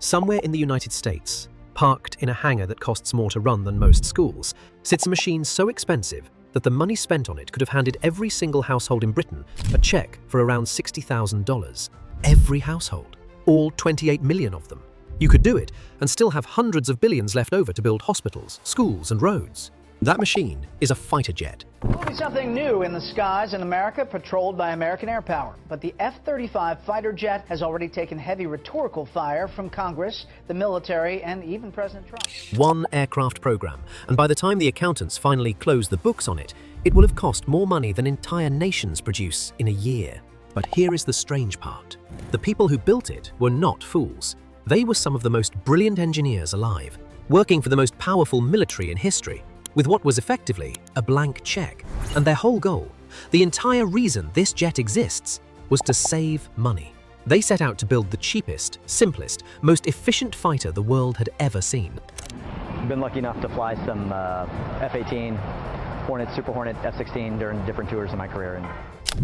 Somewhere in the United States, parked in a hangar that costs more to run than most schools, sits a machine so expensive that the money spent on it could have handed every single household in Britain a check for around $60,000. Every household. All 28 million of them. You could do it and still have hundreds of billions left over to build hospitals, schools, and roads. That machine is a fighter jet. Will be something new in the skies in America, patrolled by American air power. But the F-35 fighter jet has already taken heavy rhetorical fire from Congress, the military, and even President Trump. One aircraft program, and by the time the accountants finally close the books on it, it will have cost more money than entire nations produce in a year. But here is the strange part. The people who built it were not fools. They were some of the most brilliant engineers alive, working for the most powerful military in history, with what was effectively a blank check. And their whole goal, the entire reason this jet exists, was to save money. They set out to build the cheapest, simplest, most efficient fighter the world had ever seen. I've been lucky enough to fly some F-18, Hornet, Super Hornet, F-16 during different tours in my career.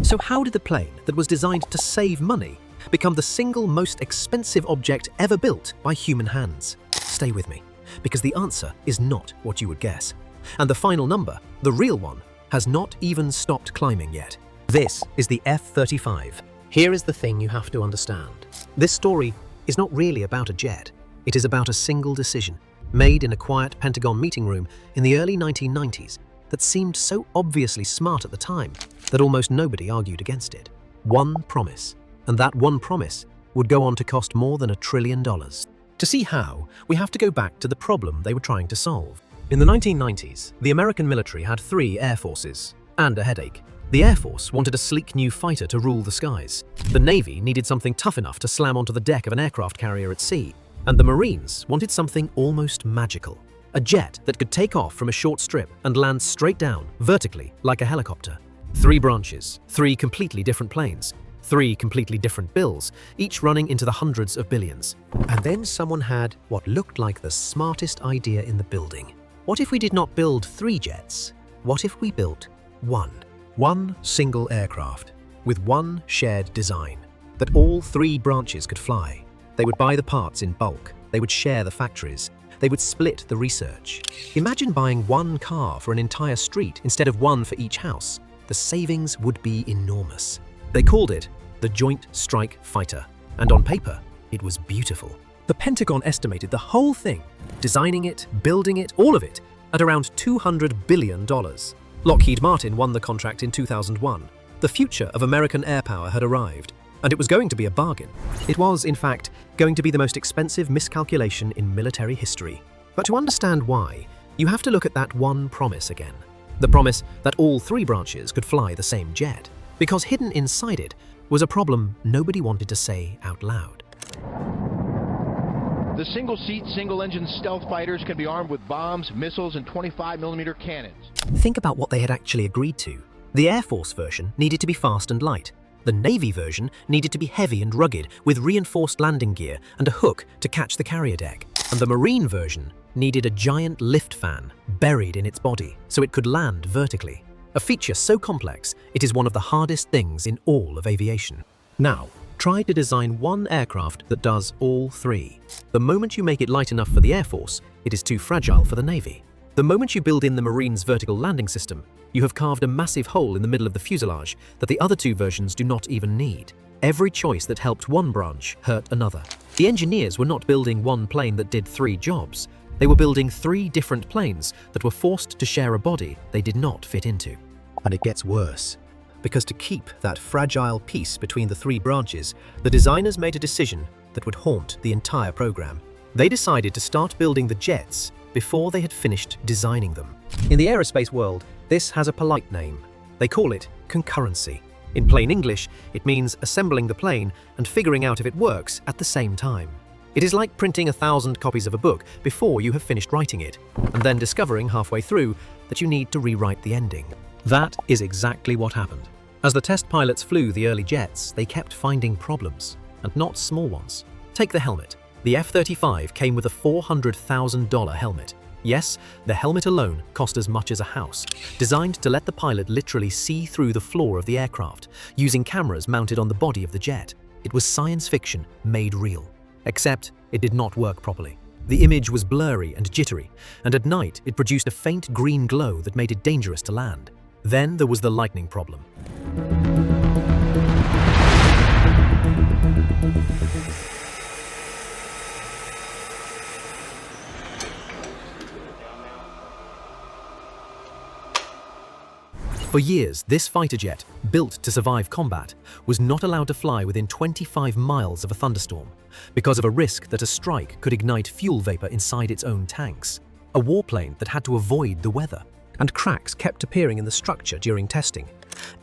So how did the plane that was designed to save money become the single most expensive object ever built by human hands? Stay with me, because the answer is not what you would guess. And the final number, the real one, has not even stopped climbing yet. This is the F-35. Here is the thing you have to understand. This story is not really about a jet. It is about a single decision, made in a quiet Pentagon meeting room in the early 1990s, that seemed so obviously smart at the time that almost nobody argued against it. One promise, and that one promise would go on to cost more than $1 trillion. To see how, we have to go back to the problem they were trying to solve. In the 1990s, the American military had 3 air forces and a headache. The Air Force wanted a sleek new fighter to rule the skies. The Navy needed something tough enough to slam onto the deck of an aircraft carrier at sea. And the Marines wanted something almost magical. A jet that could take off from a short strip and land straight down, vertically, like a helicopter. 3 branches, 3 completely different planes, 3 completely different bills, each running into the hundreds of billions. And then someone had what looked like the smartest idea in the building. What if we did not build 3 jets? What if we built one? One single aircraft, with one shared design, that all 3 branches could fly. They would buy the parts in bulk, they would share the factories, they would split the research. Imagine buying 1 car for an entire street instead of 1 for each house. The savings would be enormous. They called it the Joint Strike Fighter, and on paper, it was beautiful. The Pentagon estimated the whole thing, designing it, building it, all of it, at around $200 billion. Lockheed Martin won the contract in 2001. The future of American air power had arrived, and it was going to be a bargain. It was, in fact, going to be the most expensive miscalculation in military history. But to understand why, you have to look at that one promise again. The promise that all 3 branches could fly the same jet. Because hidden inside it was a problem nobody wanted to say out loud. The single-seat, single-engine stealth fighters can be armed with bombs, missiles, and 25mm cannons. Think about what they had actually agreed to. The Air Force version needed to be fast and light. The Navy version needed to be heavy and rugged, with reinforced landing gear and a hook to catch the carrier deck. And the Marine version needed a giant lift fan buried in its body so it could land vertically. A feature so complex, it is one of the hardest things in all of aviation. Now, try to design one aircraft that does all 3. The moment you make it light enough for the Air Force, it is too fragile for the Navy. The moment you build in the Marines' vertical landing system, you have carved a massive hole in the middle of the fuselage that the other 2 versions do not even need. Every choice that helped one branch hurt another. The engineers were not building one plane that did 3 jobs. They were building 3 different planes that were forced to share a body they did not fit into. And it gets worse. Because to keep that fragile piece between the 3 branches, the designers made a decision that would haunt the entire program. They decided to start building the jets before they had finished designing them. In the aerospace world, this has a polite name. They call it concurrency. In plain English, it means assembling the plane and figuring out if it works at the same time. It is like printing 1,000 copies of a book before you have finished writing it, and then discovering halfway through that you need to rewrite the ending. That is exactly what happened. As the test pilots flew the early jets, they kept finding problems, and not small ones. Take the helmet. The F-35 came with a $400,000 helmet. Yes, the helmet alone cost as much as a house, designed to let the pilot literally see through the floor of the aircraft, using cameras mounted on the body of the jet. It was science fiction made real. Except it did not work properly. The image was blurry and jittery, and at night it produced a faint green glow that made it dangerous to land. Then there was the lightning problem. For years, this fighter jet, built to survive combat, was not allowed to fly within 25 miles of a thunderstorm because of a risk that a strike could ignite fuel vapor inside its own tanks. A warplane that had to avoid the weather. And cracks kept appearing in the structure during testing.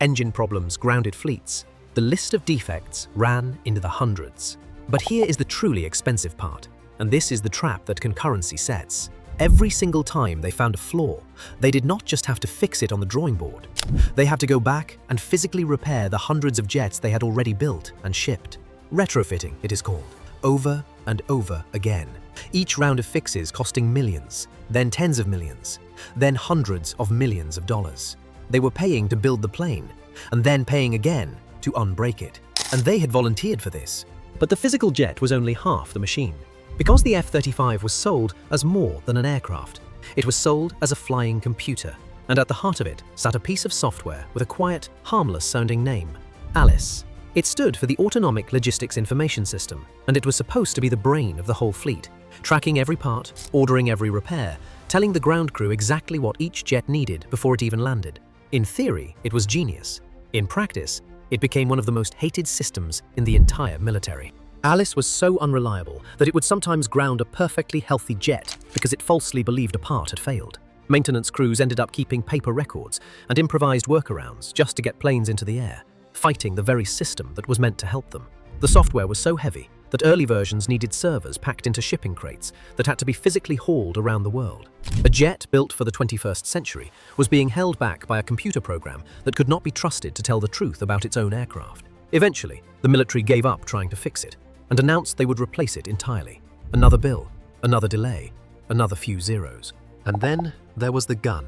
Engine problems grounded fleets. The list of defects ran into the hundreds. But here is the truly expensive part, and this is the trap that concurrency sets. Every single time they found a flaw, they did not just have to fix it on the drawing board. They had to go back and physically repair the hundreds of jets they had already built and shipped. Retrofitting, it is called, over and over again. Each round of fixes costing millions, then tens of millions, then hundreds of millions of dollars. They were paying to build the plane, and then paying again to unbreak it. And they had volunteered for this. But the physical jet was only half the machine. Because the F-35 was sold as more than an aircraft, it was sold as a flying computer, and at the heart of it sat a piece of software with a quiet, harmless-sounding name, Alice. It stood for the Autonomic Logistics Information System, and it was supposed to be the brain of the whole fleet, tracking every part, ordering every repair, telling the ground crew exactly what each jet needed before it even landed. In theory, it was genius. In practice, it became one of the most hated systems in the entire military. Alice was so unreliable that it would sometimes ground a perfectly healthy jet because it falsely believed a part had failed. Maintenance crews ended up keeping paper records and improvised workarounds just to get planes into the air, fighting the very system that was meant to help them. The software was so heavy that early versions needed servers packed into shipping crates that had to be physically hauled around the world. A jet built for the 21st century was being held back by a computer program that could not be trusted to tell the truth about its own aircraft. Eventually, the military gave up trying to fix it and announced they would replace it entirely. Another bill, another delay, another few zeros. And then there was the gun.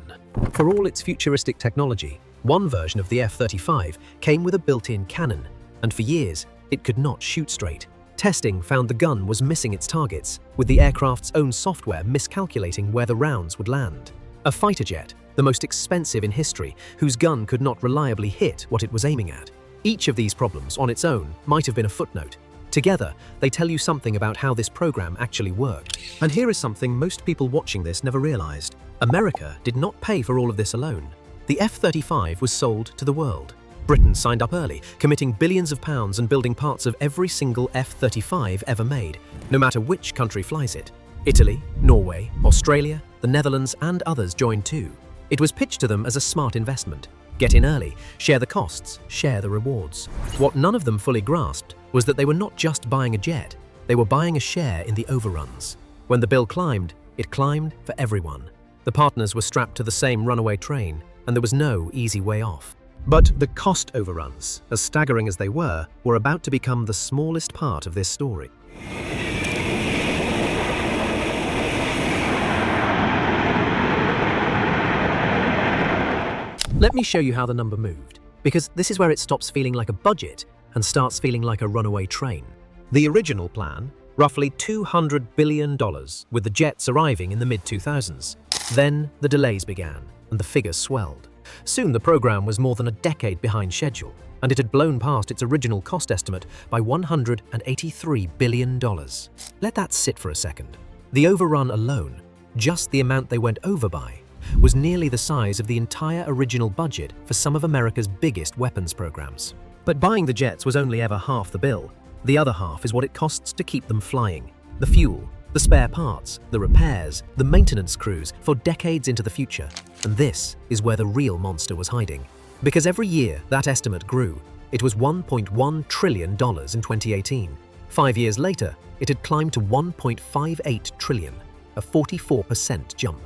For all its futuristic technology, one version of the F-35 came with a built-in cannon, and for years, it could not shoot straight. Testing found the gun was missing its targets, with the aircraft's own software miscalculating where the rounds would land. A fighter jet, the most expensive in history, whose gun could not reliably hit what it was aiming at. Each of these problems on its own might have been a footnote. Together, they tell you something about how this program actually worked. And here is something most people watching this never realized. America did not pay for all of this alone. The F-35 was sold to the world. Britain signed up early, committing billions of pounds and building parts of every single F-35 ever made, no matter which country flies it. Italy, Norway, Australia, the Netherlands, and others joined too. It was pitched to them as a smart investment. Get in early, share the costs, share the rewards. What none of them fully grasped was that they were not just buying a jet, they were buying a share in the overruns. When the bill climbed, it climbed for everyone. The partners were strapped to the same runaway train, and there was no easy way off. But the cost overruns, as staggering as they were about to become the smallest part of this story. Let me show you how the number moved, because this is where it stops feeling like a budget and starts feeling like a runaway train. The original plan, roughly $200 billion, with the jets arriving in the mid-2000s. Then the delays began, and the figures swelled. Soon the program was more than a decade behind schedule, and it had blown past its original cost estimate by $183 billion. Let that sit for a second. The overrun alone, just the amount they went over by, was nearly the size of the entire original budget for some of America's biggest weapons programs. But buying the jets was only ever half the bill. The other half is what it costs to keep them flying. The fuel, the spare parts, the repairs, the maintenance crews for decades into the future. And this is where the real monster was hiding. Because every year that estimate grew. It was $1.1 trillion in 2018. 5 years later, it had climbed to $1.58 trillion, a 44% jump.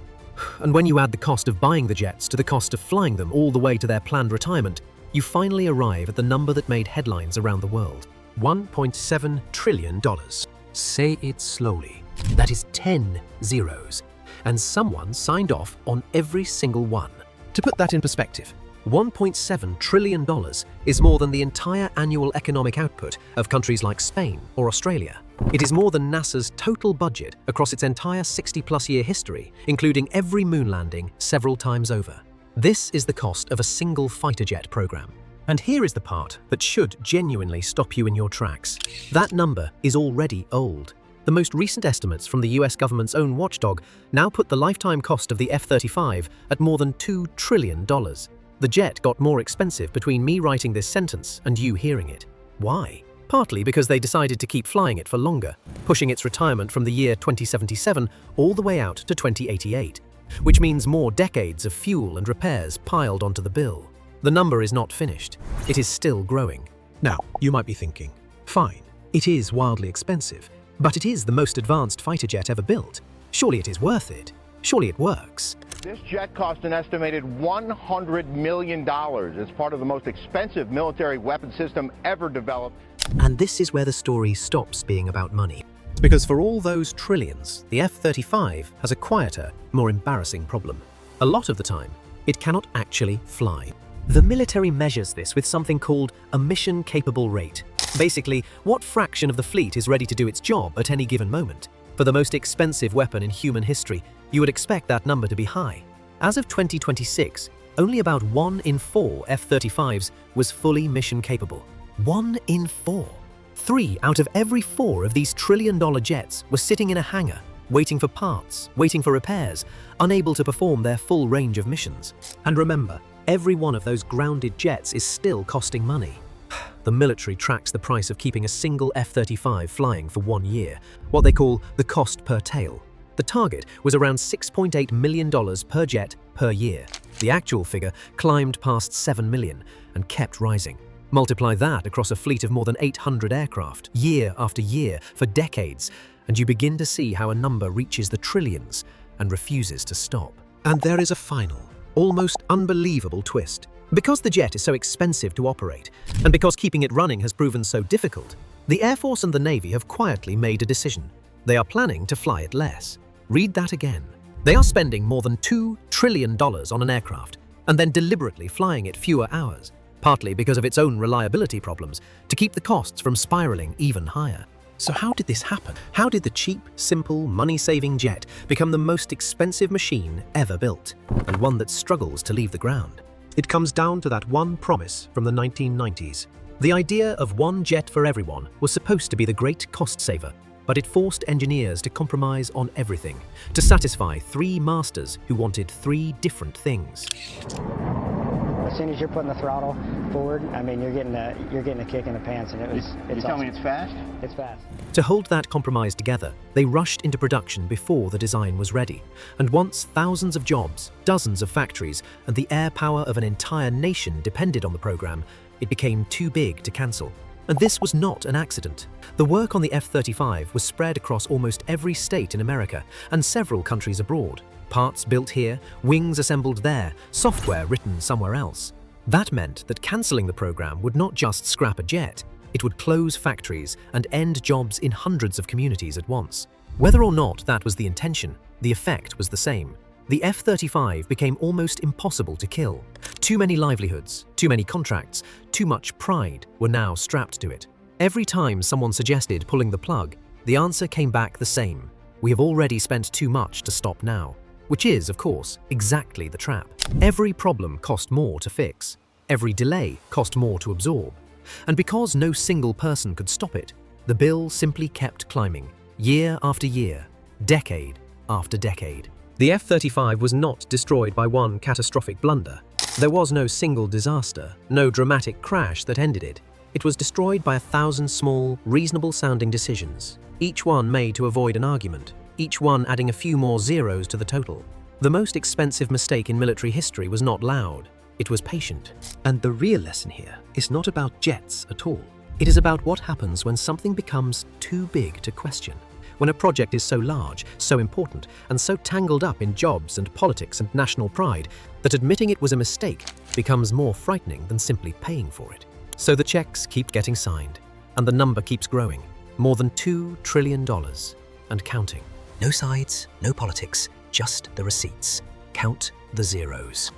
And when you add the cost of buying the jets to the cost of flying them all the way to their planned retirement, you finally arrive at the number that made headlines around the world. $1.7 trillion. Say it slowly. That is 10 zeros. And someone signed off on every single one. To put that in perspective, $1.7 trillion is more than the entire annual economic output of countries like Spain or Australia. It is more than NASA's total budget across its entire 60-plus-year history, including every moon landing several times over. This is the cost of a single fighter jet program. And here is the part that should genuinely stop you in your tracks. That number is already old. The most recent estimates from the US government's own watchdog now put the lifetime cost of the F-35 at more than $2 trillion. The jet got more expensive between me writing this sentence and you hearing it. Why? Partly because they decided to keep flying it for longer, pushing its retirement from the year 2077 all the way out to 2088, which means more decades of fuel and repairs piled onto the bill. The number is not finished. It is still growing. Now, you might be thinking, fine, it is wildly expensive, but it is the most advanced fighter jet ever built. Surely it is worth it. Surely it works. This jet cost an estimated $100 million. It's part of the most expensive military weapon system ever developed. And this is where the story stops being about money. Because for all those trillions, the F-35 has a quieter, more embarrassing problem. A lot of the time, it cannot actually fly. The military measures this with something called a mission-capable rate. Basically, what fraction of the fleet is ready to do its job at any given moment. For the most expensive weapon in human history, you would expect that number to be high. As of 2026, only about 1 in 4 F-35s was fully mission-capable. 1 in 4. 3 out of every 4 of these trillion-dollar jets were sitting in a hangar, waiting for parts, waiting for repairs, unable to perform their full range of missions. And remember, every one of those grounded jets is still costing money. The military tracks the price of keeping a single F-35 flying for 1 year, what they call the cost per tail. The target was around $6.8 million per jet per year. The actual figure climbed past $7 million and kept rising. Multiply that across a fleet of more than 800 aircraft, year after year, for decades, and you begin to see how a number reaches the trillions and refuses to stop. And there is a final, almost unbelievable twist. Because the jet is so expensive to operate, and because keeping it running has proven so difficult, the Air Force and the Navy have quietly made a decision. They are planning to fly it less. Read that again. They are spending more than $2 trillion on an aircraft, and then deliberately flying it fewer hours, partly because of its own reliability problems, to keep the costs from spiraling even higher. So how did this happen? How did the cheap, simple, money-saving jet become the most expensive machine ever built, and one that struggles to leave the ground? It comes down to that one promise from the 1990s. The idea of one jet for everyone was supposed to be the great cost saver, but it forced engineers to compromise on everything, to satisfy 3 masters who wanted 3 different things. As soon as you're putting the throttle forward, I mean, you're getting a kick in the pants, and it's You tell awesome. me it's fast? It's fast. To hold that compromise together, they rushed into production before the design was ready. And once thousands of jobs, dozens of factories, and the air power of an entire nation depended on the program, it became too big to cancel. And this was not an accident. The work on the F-35 was spread across almost every state in America and several countries abroad. Parts built here, wings assembled there, software written somewhere else. That meant that cancelling the program would not just scrap a jet, it would close factories and end jobs in hundreds of communities at once. Whether or not that was the intention, the effect was the same. The F-35 became almost impossible to kill. Too many livelihoods, too many contracts, too much pride were now strapped to it. Every time someone suggested pulling the plug, the answer came back the same. We have already spent too much to stop now. Which is, of course, exactly the trap. Every problem cost more to fix. Every delay cost more to absorb. And because no single person could stop it, the bill simply kept climbing, year after year, decade after decade. The F-35 was not destroyed by one catastrophic blunder. There was no single disaster, no dramatic crash that ended it. It was destroyed by 1,000 small, reasonable-sounding decisions, each one made to avoid an argument, each one adding a few more zeros to the total. The most expensive mistake in military history was not loud, it was patient. And the real lesson here is not about jets at all. It is about what happens when something becomes too big to question. When a project is so large, so important, and so tangled up in jobs and politics and national pride that admitting it was a mistake becomes more frightening than simply paying for it. So the checks keep getting signed, and the number keeps growing. More than $2 trillion, and counting. No sides, no politics, just the receipts. Count the zeros.